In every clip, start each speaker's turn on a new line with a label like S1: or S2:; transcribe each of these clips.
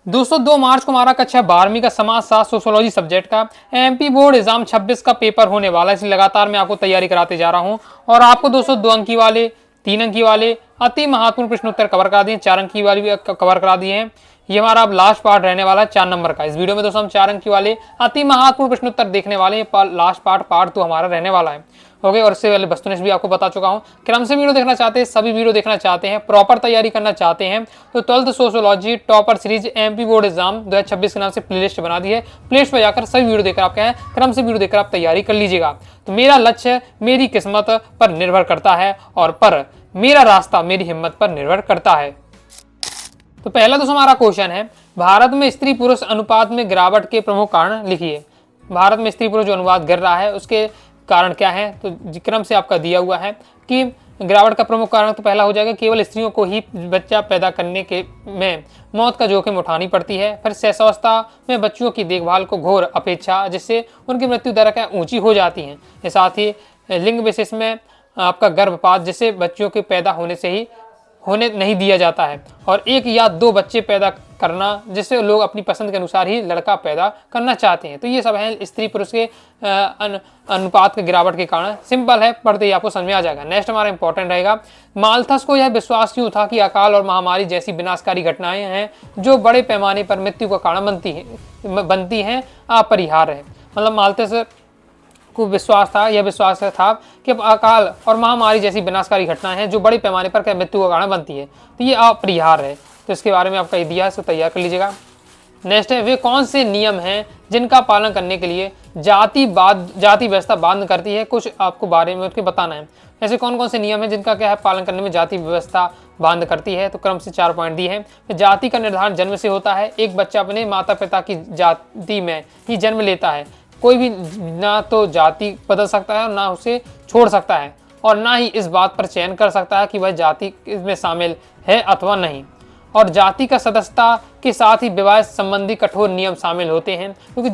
S1: दोस्तों 2 मार्च को हमारा कक्षा 12वीं का समाजशास्त्र सोशियोलॉजी सब्जेक्ट का एमपी बोर्ड एग्जाम 26 का पेपर होने वाला है। इसलिए लगातार मैं आपको तैयारी कराते जा रहा हूं और आपको दोस्तों 2 अंकी वाले, 3 अंकी वाले अति महत्वपूर्ण प्रश्न उत्तर कवर करा दिए, 4 अंकी वाले भी कवर करा दिए हैं। ये हमारा अब लास्ट पार्ट रहने वाला है 4 नंबर का। इस वीडियो में दोस्तों हम 4 अंकी वाले अति महत्वपूर्ण प्रश्न उत्तर देखने वाले हैं। लास्ट पार्ट 2 हमारा रहने वाला है। ओके, और इससे पहले वस्तुनिष्ठ भी आपको बता चुका हूं। क्रम से वीडियो देखना चाहते हैं, सभी वीडियो देखना चाहते हैं, प्रॉपर तैयारी करना चाहते हैं तो 12th sociology topper series MP board exam 2026 के नाम से प्लेलिस्ट बना दी है। प्लेलिस्ट पर जाकर सभी वीडियो देखकर आप क्या है, क्रम से वीडियो देखकर आप तैयारी कर लीजिएगा। तो मेरा लक्ष्य मेरी किस्मत पर निर्भर करता है और पर मेरा रास्ता मेरी हिम्मत पर निर्भर करता है। तो पहला दोस्तों हमारा क्वेश्चन है, भारत में स्त्री पुरुष अनुपात में गिरावट के प्रमुख कारण लिखिए। भारत में स्त्री पुरुष जो अनुपात गिर रहा है उसके कारण क्या है, तो क्रम से आपका दिया हुआ है कि गिरावट का प्रमुख कारण तो पहला हो जाएगा केवल स्त्रियों को ही बच्चा पैदा करने के में मौत का जोखिम उठानी पड़ती है। फिर शैशवावस्था में बच्चों की देखभाल को घोर अपेक्षा जिससे उनकी मृत्यु दर क्या ऊंची हो जाती है। साथ ही लिंग विशेष में आपका गर्भपात जिससे बच्चों के पैदा होने से ही होने नहीं दिया जाता है, और 1 या 2 बच्चे पैदा करना जिससे लोग अपनी पसंद के अनुसार ही लड़का पैदा करना चाहते हैं। तो ये सब है स्त्री पुरुष के अनुपात के गिरावट के कारण। सिंपल है, पढ़ते ही आपको समझ में आ जाएगा। नेक्स्ट हमारा इंपॉर्टेंट रहेगा, माल्थस को यह विश्वास क्यों था कि अकाल और महामारी जैसी विनाशकारी घटनाएं हैं जो बड़े पैमाने पर मृत्यु का कारण बनती हैं अपरिहार्य है। मतलब माल्थस को विश्वास था, यह विश्वास था कि अकाल और महामारी जैसी विनाशकारी घटनाएं हैं जो बड़े पैमाने पर मृत्यु का कारण बनती है, तो ये अपरिहार्य है। तो इसके बारे में आपका दिया है, इसको तैयार कर लीजिएगा। नेक्स्ट है, वे कौन से नियम हैं जिनका पालन करने के लिए जाति व्यवस्था बांध करती है, कुछ आपको बारे में उसके बताना है। ऐसे कौन कौन से नियम हैं जिनका क्या है पालन करने में जाति व्यवस्था बांध करती है, तो क्रम से 4 पॉइंट दिए हैं। जाति का निर्धारण जन्म से होता है, एक बच्चा अपने माता पिता की जाति में ही जन्म लेता है। कोई भी ना तो जाति बदल सकता है और ना उसे छोड़ सकता है, और ना ही इस बात पर चयन कर सकता है कि वह जाति इसमें शामिल है अथवा नहीं। और जाति का सदस्यता के साथ ही विवाह संबंधी कठोर नियम शामिल होते हैं, क्योंकि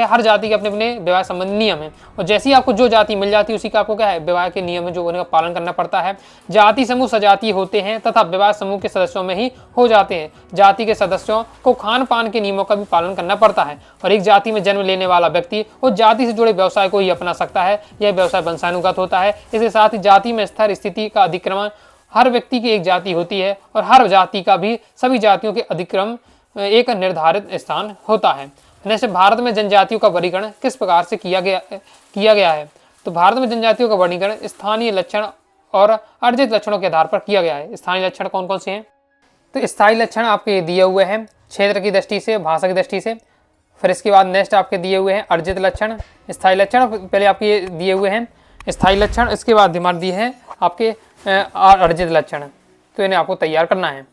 S1: हर जाति के अपने अपने विवाह संबंधी नियम हैं, और जैसे ही आपको जो जाति मिल जाती है उसी का आपको क्या है विवाह के नियम है जो उनका पालन करना पड़ता है। जाति समूह सजातीय होते हैं तथा विवाह समूह के सदस्यों में ही हो जाते हैं। जाति के सदस्यों को खान पान के नियमों का भी पालन करना पड़ता है, और एक जाति में जन्म लेने वाला व्यक्ति उस जाति से जुड़े व्यवसाय को ही अपना सकता है। यह व्यवसाय वंशानुगत होता है। इसके साथ ही जाति में स्थिर स्थिति का अधिक्रमण, हर व्यक्ति की एक जाति होती है और हर जाति का भी सभी जातियों के अधिक्रम एक निर्धारित स्थान होता है। जैसे भारत में जनजातियों का वर्गीकरण किस प्रकार से किया गया है, तो भारत में जनजातियों का वर्गीकरण स्थानीय लक्षण और अर्जित लक्षणों के आधार पर किया गया है। स्थानीय लक्षण कौन कौन से हैं, तो स्थायी लक्षण आपके दिए हुए हैं क्षेत्र की दृष्टि से, भाषा की दृष्टि से। फिर इसके बाद नेक्स्ट आपके दिए हुए हैं अर्जित लक्षण, स्थायी लक्षण पहले आपके दिए हुए हैं स्थायी लक्षण, इसके बाद दिमाग दिए हैं आपके अर्जित लक्षण, तो इन्हें आपको तैयार करना है।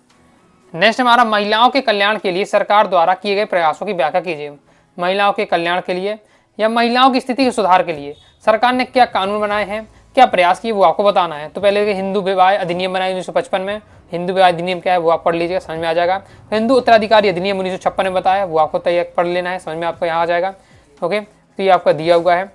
S1: नेक्स्ट हमारा महिलाओं के कल्याण के लिए सरकार द्वारा किए गए प्रयासों की व्याख्या कीजिए। महिलाओं के कल्याण के लिए या महिलाओं की स्थिति के सुधार के लिए सरकार ने क्या कानून बनाए हैं, क्या प्रयास किए, वो आपको बताना है। तो पहले हिंदू विवाह अधिनियम बनाया 1955 में। हिंदू विवाह अधिनियम क्या है वो आप पढ़ लीजिएगा, समझ में आ जाएगा। हिंदू उत्तराधिकारी अधिनियम 1956 में बताया, वो आपको तैयार पढ़ लेना है, समझ में आपको यहाँ आ जाएगा। ओके, तो ये आपका दिया हुआ है।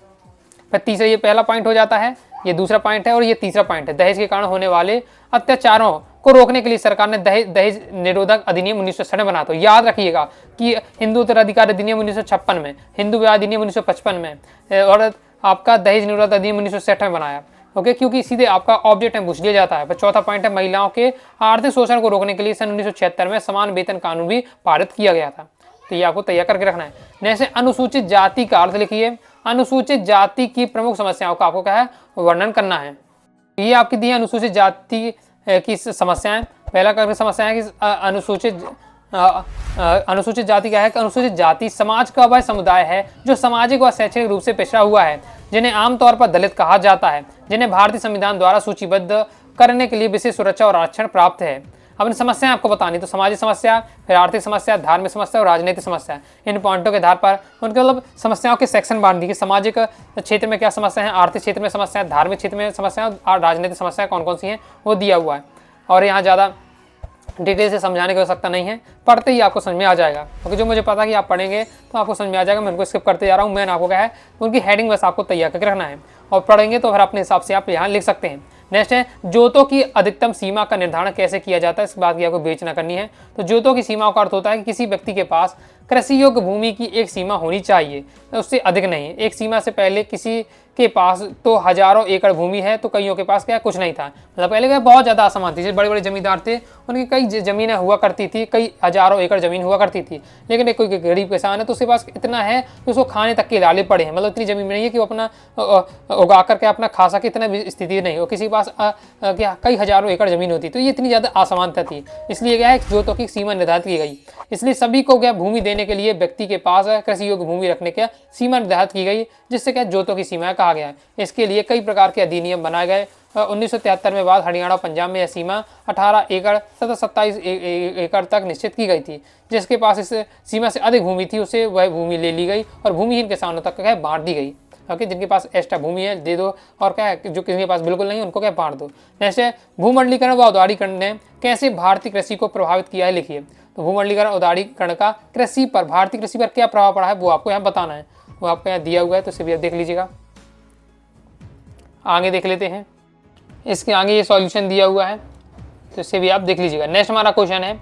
S1: फिर तीसरा, ये पहला पॉइंट हो जाता है, ये दूसरा पॉइंट है, और ये तीसरा पॉइंट है, दहेज के कारण होने वाले अत्याचारों को रोकने के लिए सरकार ने दहेज निरोधक अधिनियम 1960 बना। तो याद रखिएगा कि हिंदू उत्तराधिकार अधिनियम 1956 में, हिंदू विवाह अधिनियम 1955 में, और आपका दहेज निरोधक अधिनियम 1960 में बनाया। ओके, क्योंकि सीधे आपका ऑब्जेक्ट में पूछ लिया जाता है। फिर चौथा पॉइंट है, महिलाओं के आर्थिक शोषण को रोकने के लिए सन 1976 में समान वेतन कानून भी पारित किया गया था। तो ये आपको तैयार करके रखना है। जैसे अनुसूचित जाति का अर्थ लिखिए। अनुसूचित जाति की प्रमुख समस्याओं का आपको क्या है वर्णन करना है। ये आपकी दी है अनुसूचित जाति की समस्याएं। पहला करके समस्या है कि अनुसूचित जाति क्या है, अनुसूचित जाति समाज का वह समुदाय है जो सामाजिक व शैक्षणिक रूप से पिछड़ा हुआ है, जिन्हें आमतौर पर दलित कहा जाता है, जिन्हें भारतीय संविधान द्वारा सूचीबद्ध करने के लिए विशेष सुरक्षा और आरक्षण प्राप्त है। अपनी समस्याएं आपको बतानी, तो सामाजिक समस्या, फिर आर्थिक समस्या, धार्मिक समस्या और राजनीतिक समस्या। इन पॉइंटों के आधार पर उनके मतलब समस्याओं के सेक्शन बांट दिए। सामाजिक क्षेत्र में क्या समस्या है, आर्थिक क्षेत्र में समस्या है, धार्मिक क्षेत्र में समस्या और राजनीतिक समस्या कौन कौन सी हैं वो दिया हुआ है। और यहाँ ज़्यादा डिटेल से समझाने की आवश्यकता नहीं है, पढ़ते ही आपको समझ में आ जाएगा, क्योंकि जो मुझे पता कि आप पढ़ेंगे तो आपको समझ में आ जाएगा। मैं उनको स्किप करते जा रहा हूँ, मैंने आपको क्या है उनकी हेडिंग बस आपको तैयार करके रखना है, और पढ़ेंगे तो फिर अपने हिसाब से आप यहाँ लिख सकते हैं। नेक्स्ट है जोतों की अधिकतम सीमा का निर्धारण कैसे किया जाता है, इस बात की आपको विवेचना करनी है। तो जोतों की सीमा का अर्थ होता है कि किसी व्यक्ति के पास कृषि योग्य भूमि की एक सीमा होनी चाहिए, उससे अधिक नहीं। एक सीमा से पहले किसी के पास तो हजारों एकड़ भूमि है तो कईयों के पास क्या कुछ नहीं था। मतलब पहले क्या बहुत ज़्यादा असमान थी, बड़े बड़े जमींदार थे, उनकी कई ज़मीनें हुआ करती थी, कई हजारों एकड़ ज़मीन हुआ करती थी। लेकिन एक कोई गरीब किसान है तो उसके पास इतना है कि उसको खाने तक के लाले पड़े हैं, मतलब इतनी ज़मीन नहीं है कि वो अपना उगा करके अपना खा सके, इतना भी स्थिति नहीं हो। किसी के पास क्या कई हजारों एकड़ ज़मीन होती, तो ये इतनी ज़्यादा असमानता थी, इसलिए क्या है जोतों की सीमा निर्धारित की गई। इसलिए सभी को क्या भूमि देने के लिए व्यक्ति के पास कृषि योग्य भूमि रखने की सीमा निर्धारित की गई, जिससे क्या जोतों की सीमा कहा गया है। इसके लिए कई प्रकार के अधिनियम बनाए गए। 1973 में बाद हरियाणा पंजाब में यह सीमा 18 एकड़ तथा 27 एकड़ तक निश्चित की गई थी। जिसके पास इस सीमा से अधिक भूमि थी उसे वह भूमि ले ली गई और भूमिहीन किसानों तक क्या बांट दी गई। ओके, जिनके पास एक्स्ट्रा भूमि है दे दो, और क्या है जो किसी के पास बिल्कुल नहीं उनको क्या बांट दो। जैसे भूमंडलीकरण व उदारीकरण ने कैसे भारतीय कृषि को प्रभावित किया है, लिखिए। तो भूमंडलीकरण उदारीकरण का कृषि पर, भारतीय कृषि पर क्या प्रभाव पड़ा है वो आपको यहाँ बताना है। वो आपको यहाँ दिया हुआ है, तो इसे भी आप देख लीजिएगा। आगे देख लेते हैं, इसके आगे ये सॉल्यूशन दिया हुआ है, तो इसे भी आप देख लीजिएगा। नेक्स्ट हमारा क्वेश्चन है,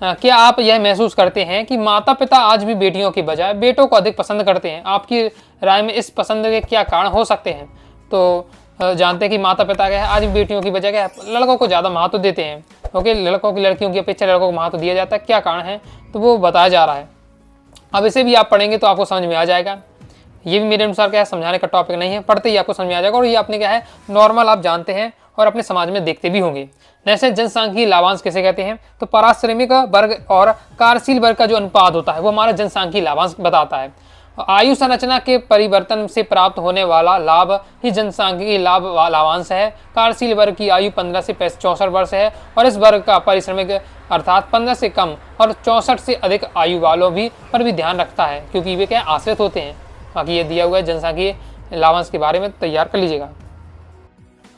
S1: क्या आप यह महसूस करते हैं कि माता पिता आज भी बेटियों की बजाय बेटों को अधिक पसंद करते हैं? आपकी राय में इस पसंद के क्या कारण हो सकते हैं? तो जानते हैं कि माता पिता क्या है आज भी बेटियों की बजाय क्या है लड़कों को ज़्यादा महत्व देते हैं। ओके, लड़कों की लड़कियों की अपेक्षा लड़कों को महत्व दिया जाता है। क्या कारण है तो वो बताया जा रहा है। अब इसे भी आप पढ़ेंगे तो आपको समझ में आ जाएगा। ये भी मेरे अनुसार क्या है समझाने का टॉपिक नहीं है, पढ़ते ही आपको समझ में आ जाएगा। और ये आपने क्या है नॉर्मल आप जानते हैं और अपने समाज में देखते भी होंगे। जैसे जनसांख्यिकीय लाभांश किसे कहते हैं? तो पारिश्रमिक वर्ग और कार्यशील वर्ग का जो अनुपात होता है वो हमारा जनसांख्यिकीय लाभांश बताता है। आयु संरचना के परिवर्तन से प्राप्त होने वाला लाभ ही जनसांख्यिकीय लाभांश है। कार्यशील वर्ग की आयु 15 से 64 वर्ष है और इस वर्ग का पारिश्रमिक अर्थात 15 से कम और 64 से अधिक आयु वालों भी पर भी ध्यान रखता है, क्योंकि वे क्या आश्रित होते हैं। बाकी ये दिया हुआ है जनसांख्यिकीय लाभांश के बारे में, तैयार कर लीजिएगा।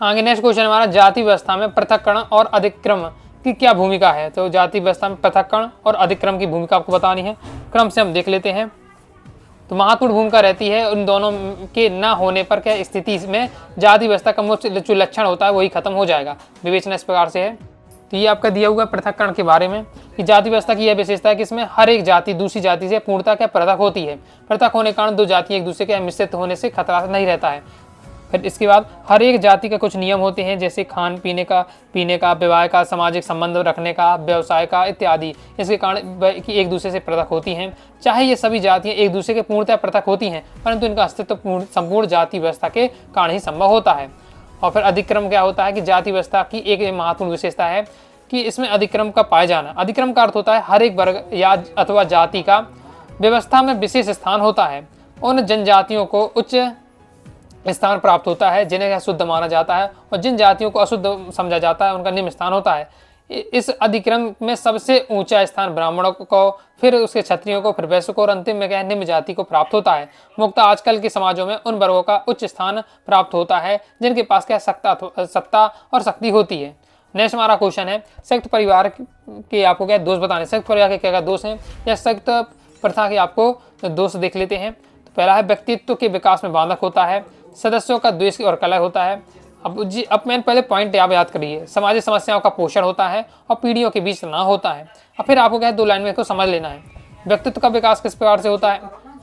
S1: आगे नेक्स्ट क्वेश्चन हमारा, जाति व्यवस्था में पृथक्करण और अधिक्रम की क्या भूमिका है? तो जाति व्यवस्था में पृथक्करण और अधिक्रम की भूमिका आपको बतानी है। क्रम से हम देख लेते हैं। तो महत्वपूर्ण भूमिका रहती है उन दोनों के न होने पर क्या स्थिति में जाति व्यवस्था का मुख्य जो लक्षण होता है वही खत्म हो जाएगा। विवेचना इस प्रकार से है। तो ये आपका दिया हुआ पृथक्करण के बारे में कि जाति व्यवस्था की यह विशेषता है कि इसमें हर एक जाति दूसरी जाति से पूर्णतः क्या पृथक होती है। पृथक होने के कारण दो जाति एक दूसरे के मिश्रित होने से खतरा नहीं रहता है। फिर इसके बाद हर एक जाति का कुछ नियम होते हैं, जैसे खान पीने का, विवाह का, सामाजिक संबंध रखने का, व्यवसाय का इत्यादि। इसके कारण कि एक दूसरे से पृथक होती हैं। चाहे ये सभी जातियाँ एक दूसरे के पूर्णतः पृथक होती हैं, परंतु इनका अस्तित्व संपूर्ण जाति व्यवस्था के कारण ही संभव होता है। और फिर अधिक्रम क्या होता है कि जाति व्यवस्था की एक महत्वपूर्ण विशेषता है कि इसमें अधिक्रम का पाया जाना। अधिक्रम का अर्थ होता है हर एक वर्ग या अथवा जाति का व्यवस्था में विशेष स्थान होता है। उन जनजातियों को उच्च स्थान प्राप्त होता है जिन्हें शुद्ध माना जाता है, और जिन जातियों को अशुद्ध समझा जाता है उनका निम्न स्थान होता है। इस अधिक्रम में सबसे ऊंचा स्थान ब्राह्मणों को, फिर उसके क्षत्रियों को, फिर वैश्य को और अंतिम में क्या निम्न जाति को प्राप्त होता है। मुख्यतः आजकल के समाजों में उन वर्गों का उच्च स्थान प्राप्त होता है जिनके पास क्या सत्ता और शक्ति होती है। नेक्स्ट हमारा क्वेश्चन है, संयुक्त परिवार के आपको क्या दोष बताने। संयुक्त परिवार के क्या दोष हैं या संयुक्त प्रथा के आपको दोष देख लेते हैं। तो पहला है व्यक्तित्व के विकास में बाधक होता है, सदस्यों का द्वेष और कलह होता है। अब मैंने पहले पॉइंट आप याद करिए, सामाजिक समस्याओं का पोषण होता है और पीढ़ियों के बीच तनाव होता है। अब फिर आपको क्या है 2 लाइन में इसको समझ लेना है। व्यक्तित्व का विकास किस प्रकार से होता है?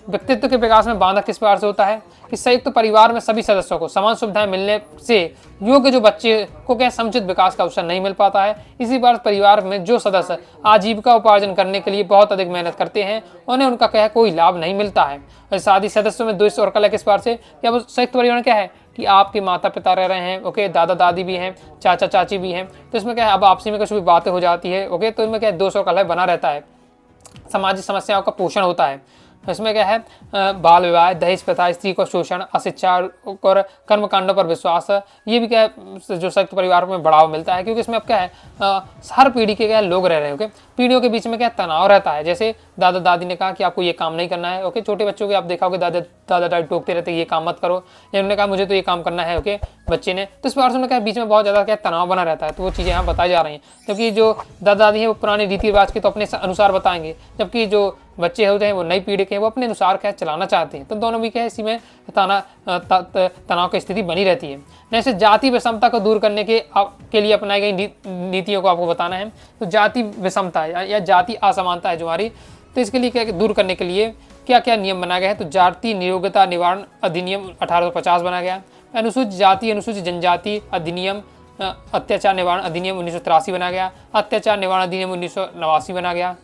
S1: व्यक्तित्व के विकास में बाधक किस प्रकार से होता है कि संयुक्त परिवार में सभी सदस्यों को समान सुविधाएं मिलने से योग्य जो बच्चे को क्या समुचित विकास का अवसर नहीं मिल पाता है। इसी बार परिवार में जो सदस्य आजीविका उपार्जन करने के लिए बहुत अधिक मेहनत करते हैं उन्हें उनका क्या है कोई लाभ नहीं मिलता है। और साथ ही सदस्यों में द्वेष और कलह किस प्रकार से कि अब संयुक्त परिवार में क्या है कि आपके माता पिता रह रहे हैं, ओके, दादा दादी भी हैं, चाचा चाची भी हैं, तो इसमें क्या है अब आपसी में कुछ भी बातें हो जाती है, ओके, तो इनमें क्या है द्वेष और कलह बना रहता है। सामाजिक समस्याओं का पोषण होता है। इसमें क्या है बाल विवाह, दहेज प्रथा, स्त्री को शोषण, अशिक्षा और कर्मकांडों पर विश्वास, ये भी क्या है जो संयुक्त परिवार में बढ़ावा मिलता है, क्योंकि इसमें अब क्या है हर पीढ़ी के क्या लोग रह रहे हैं। ओके, पीढ़ियों के बीच में क्या तनाव रहता है। जैसे दादा दादी ने कहा कि आपको ये काम नहीं करना है, ओके, छोटे बच्चों के आप देखा होगा दादा दादी टोकते रहते ये काम मत करो, या उन्होंने कहा मुझे तो ये काम करना है, ओके, बच्चे ने, तो इस प्रकार से क्या बीच में बहुत ज़्यादा क्या तनाव बना रहता है। तो वो चीज़ें यहाँ बताई जा रही हैं, जबकि जो दादा दादी हैं वो पुराने रीति रिवाज के तो अपने अनुसार बताएंगे, जबकि जो बच्चे होते हैं वो नई पीढ़ी के हैं वो अपने अनुसार क्या चलाना चाहते हैं। तो दोनों भी क्या है इसी में तनाव की स्थिति बनी रहती है। जैसे जाति विषमता को दूर करने के लिए अपनाई गई नीतियों को आपको बताना है। तो जाति विषमता या जाति असमानता है जो हमारी, तो इसके लिए क्या दूर करने के लिए क्या क्या नियम बनाया गया है। तो जाति नियोग्यता निवारण अधिनियम 1850 बनाया गया। अनुसूचित जाति अनुसूचित जनजाति अधिनियम, अत्याचार निवारण अधिनियम 1983 बनाया गया। अत्याचार निवारण अधिनियम 1989 बनाया गया।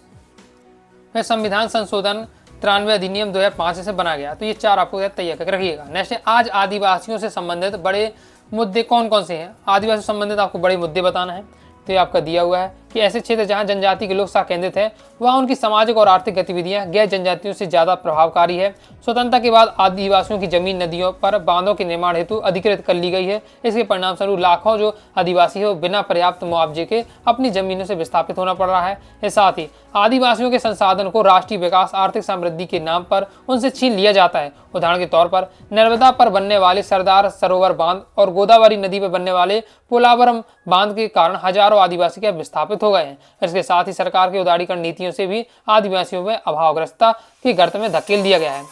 S1: फिर संविधान संशोधन 93 अधिनियम 2005 से बनाया गया। तो ये 4 आपको तैयार करके रखिएगा। नेक्स्ट, आज आदिवासियों से संबंधित बड़े मुद्दे कौन कौन से हैं। आदिवासी से संबंधित आपको बड़े मुद्दे बताना है। तो ये आपका दिया हुआ है कि ऐसे क्षेत्र जहां जनजाति के लोग केंद्रित है वहां उनकी सामाजिक और आर्थिक गतिविधियां गैर जनजातियों से ज्यादा प्रभावकारी है। स्वतंत्रता के बाद आदिवासियों की जमीन नदियों पर बांधों के निर्माण हेतु अधिकृत कर ली गई है। इसके परिणाम स्वरूप लाखों जो आदिवासी है वो बिना पर्याप्त मुआवजे के अपनी जमीनों से विस्थापित होना पड़ रहा है। इसके साथ ही आदिवासियों के संसाधन को राष्ट्रीय विकास आर्थिक समृद्धि के नाम पर उनसे छीन लिया जाता है। उदाहरण के तौर पर नर्मदा पर बनने वाले सरदार सरोवर बांध और गोदावरी नदी पर बनने वाले पोलावरम बांध के कारण हजारों आदिवासी के विस्थापित हो गए हैं। इसके साथ ही सरकार की उदारीकरण नीतियों से भी आदिवासियों में अभावग्रस्तता के गर्त में धकेल दिया गया है।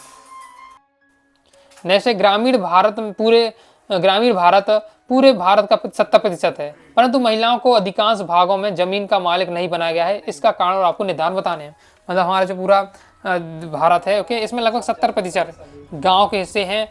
S1: जैसे ग्रामीण भारत पूरे भारत का 70% है, परंतु महिलाओं को अधिकांश भागों में जमीन का मालिक नहीं बनाया गया है। इसका कारण और आपको निदान बताने हैं। मतलब हमारा जो पूरा भारत है, ओके, इसमें लगभग 70% गांव के हिस्से हैं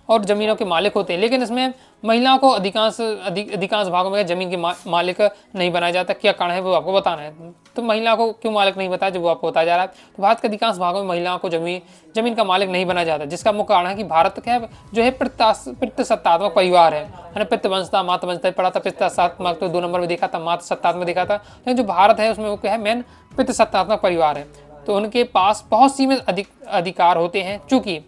S1: और जमीनों के मालिक होते हैं, लेकिन इसमें महिलाओं को अधिकांश भागों में जमीन के मालिक नहीं बनाया जाता। क्या कारण है वो आपको बताना है। तो महिलाओं को क्यों मालिक नहीं बताया, जो वो आपको बताया जा रहा है। तो भारत के अधिकांश भागों में महिलाओं को जमीन का मालिक नहीं बनाया जाता, जिसका मुख्य कारण है कि भारत क्या है जो है पितृसत्तात्मक परिवार है। पितृवंशता मातृवंशता पढ़ा था, पितृसत्तात्मक तो 2 नंबर में देखा था, मातृसत्तात्मक देखा था। लेकिन जो भारत है उसमें वो क्या है, मेन पितृसत्तात्मक परिवार है। तो उनके पास बहुत सीमित अधिकार होते हैं। चूंकि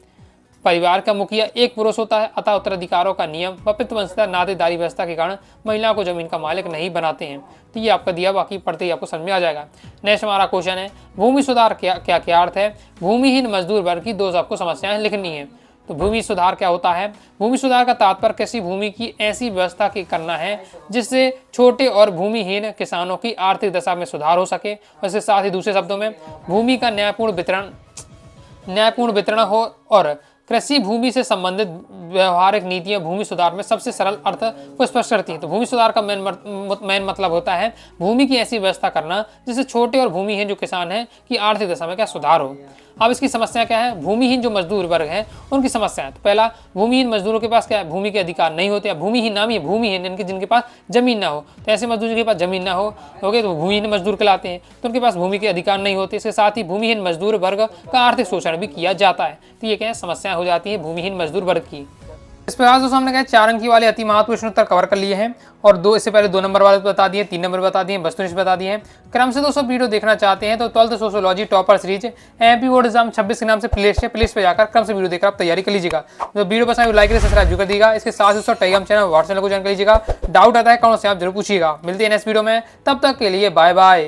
S1: परिवार का मुखिया एक पुरुष होता है, अतः उत्तराधिकारों का नियम व पितृवंशता नातेदारी व्यवस्था के कारण महिलाओं को जमीन का मालिक नहीं बनाते हैं। तो ये आपका दिया, बाकी पढ़ते ही आपको समझ में आ जाएगा। नेक्स्ट हमारा क्वेश्चन है, भूमि सुधार क्या अर्थ है। भूमिहीन मजदूर वर्ग की 2 आपको समस्याएं लिखनी है। तो भूमि सुधार क्या होता है। भूमि सुधार का तात्पर्य कृषि भूमि की ऐसी व्यवस्था की करना है जिससे छोटे और भूमिहीन किसानों की आर्थिक दशा में सुधार हो सके। इसके साथ ही दूसरे शब्दों में भूमि का न्यायपूर्ण वितरण हो और कृषि भूमि से संबंधित व्यवहारिक नीतियां भूमि सुधार में सबसे सरल अर्थ को स्पष्ट करती हैं। तो भूमि सुधार का मेन मतलब होता है भूमि की ऐसी व्यवस्था करना जिससे छोटे और भूमिहीन जो किसान हैं की आर्थिक दशा में क्या सुधार हो। अब इसकी समस्या क्या है, भूमिहीन जो मजदूर वर्ग हैं उनकी समस्या है। तो पहला, भूमिहीन मजदूरों के पास क्या है, भूमि के अधिकार नहीं होते। भूमिहीन नाम ही है, भूमिहीन जिनके पास जमीन ना हो। तो ऐसे मजदूर के पास जमीन ना हो तो भूमिहीन मजदूर कहलाते हैं। तो उनके पास भूमि के अधिकार नहीं होते। इसके साथ ही भूमिहीन मजदूर वर्ग का आर्थिक शोषण भी किया जाता है। तो ये क्या है, समस्या हो जाती है भूमिहीन मजदूर वर्ग की। इस प्रकार दोस्तों हमने कहा 4 अंक वाले अति महत्वपूर्ण प्रश्न उत्तर कवर कर लिए हैं और इससे पहले 2 नंबर वाले बता दिए, 3 नंबर बता दिए, वस्तुनिष्ठ बता दिए हैं। क्रम से दोस्तों वीडियो देखना चाहते हैं तो 12th sociology topper series MP board exam 26 के नाम से प्लेलिस्ट पे जाकर क्रम से वीडियो देखकर आप तैयारी कर लीजिएगा। तो वीडियो पसंद आए लाइक सब्सक्राइब कर दीजिएगा। इसके साथ दोस्तों टेलीग्राम चैनल व्हाट्सएप को ज्वाइन कर लीजिएगा। डाउट आता है कौन से आप जरूर पूछिएगा। मिलते हैं नेक्स्ट वीडियो में, तब तक के लिए बाय बाय।